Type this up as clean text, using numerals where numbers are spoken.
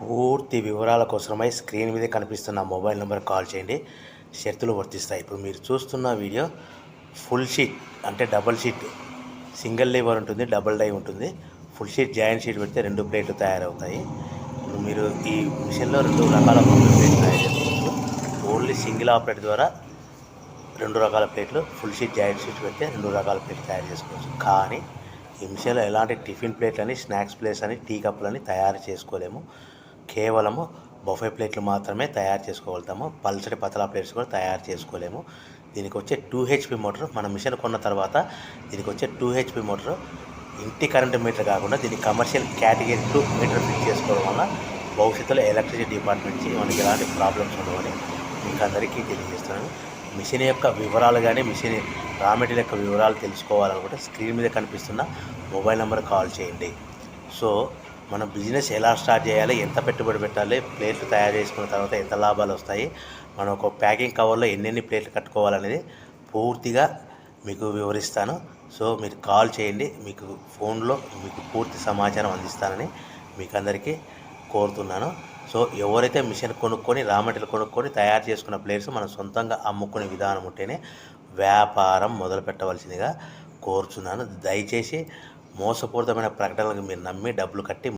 పూర్తి వివరాల కోసమై స్క్రీన్ మీద కనిపిస్తున్న మొబైల్ నెంబర్ కాల్ చేయండి. షరతులు వర్తిస్తాయి. ఇప్పుడు మీరు చూస్తున్న వీడియో ఫుల్ షీట్ అంటే డబల్ షీట్, సింగిల్ లివర్ ఉంటుంది, డబుల్ డై ఉంటుంది. ఫుల్ షీట్ జాయింట్ షీట్ పెడితే 2 ప్లేట్లు తయారవుతాయి. ఇప్పుడు మీరు ఈ మిషన్లో 2 రకాల బఫే ప్లేట్లు తయారు చేసుకోవచ్చు. ఓన్లీ సింగిల్ ఆపరేట్ ద్వారా 2 రకాల ప్లేట్లు, ఫుల్ షీట్ జాయింట్ షీట్ పెడితే 2 రకాల ప్లేట్లు తయారు చేసుకోవచ్చు. కానీ ఈ మిషన్లో ఎలాంటి టిఫిన్ ప్లేట్లని, స్నాక్స్ ప్లేట్స్ అని, టీ కప్పులని తయారు చేసుకోలేము. కేవలము బఫే ప్లేట్లు మాత్రమే తయారు చేసుకోగలుగుతాము. పల్చటి పతలా ప్లేట్స్ కూడా తయారు చేసుకోలేము. దీనికి వచ్చే 2 HP మోటార్, మన మిషన్ కొన్న తర్వాత దీనికి వచ్చే 2 HP మోటార్ ఇంటి కరెంటు మీటర్ కాకుండా దీనికి కమర్షియల్ కేటగిరీ 2 మీటర్ ఫిట్ చేసుకోవడం వల్ల భవిష్యత్తులో ఎలక్ట్రిసిటీ డిపార్ట్మెంట్ నుంచి మనకి ఎలాంటి ప్రాబ్లమ్స్ ఉండవని మీకు అందరికీ తెలియజేస్తున్నాను. మిషన్ యొక్క వివరాలు కానీ, మిషన్ రా మెటీరియల్ యొక్క వివరాలు తెలుసుకోవాలనుకుంటే స్క్రీన్ మీద కనిపిస్తున్న మొబైల్ నెంబర్ కాల్ చేయండి. సో మన బిజినెస్ ఎలా స్టార్ట్ చేయాలి, ఎంత పెట్టుబడి పెట్టాలి, ప్లేట్లు తయారు చేసుకున్న తర్వాత ఎంత లాభాలు వస్తాయి, మనం ఒక ప్యాకింగ్ కవర్లో ఎన్నెన్ని ప్లేట్లు కట్టుకోవాలనేది పూర్తిగా మీకు వివరిస్తాను. సో మీరు కాల్ చేయండి, మీకు ఫోన్లో మీకు పూర్తి సమాచారం అందిస్తానని మీకు అందరికీ కోరుతున్నాను. సో ఎవరైతే మిషన్ కొనుక్కొని, రా మెటీరియల్ కొనుక్కొని తయారు చేసుకున్న ప్లేట్స్ మనం సొంతంగా అమ్ముకునే విధానం ఉంటేనే వ్యాపారం మొదలు పెట్టవలసిందిగా కోరుచున్నాను. దయచేసి మోసపూరితమైన ప్రకటనలకు మీరు నమ్మి డబ్బులు కట్టి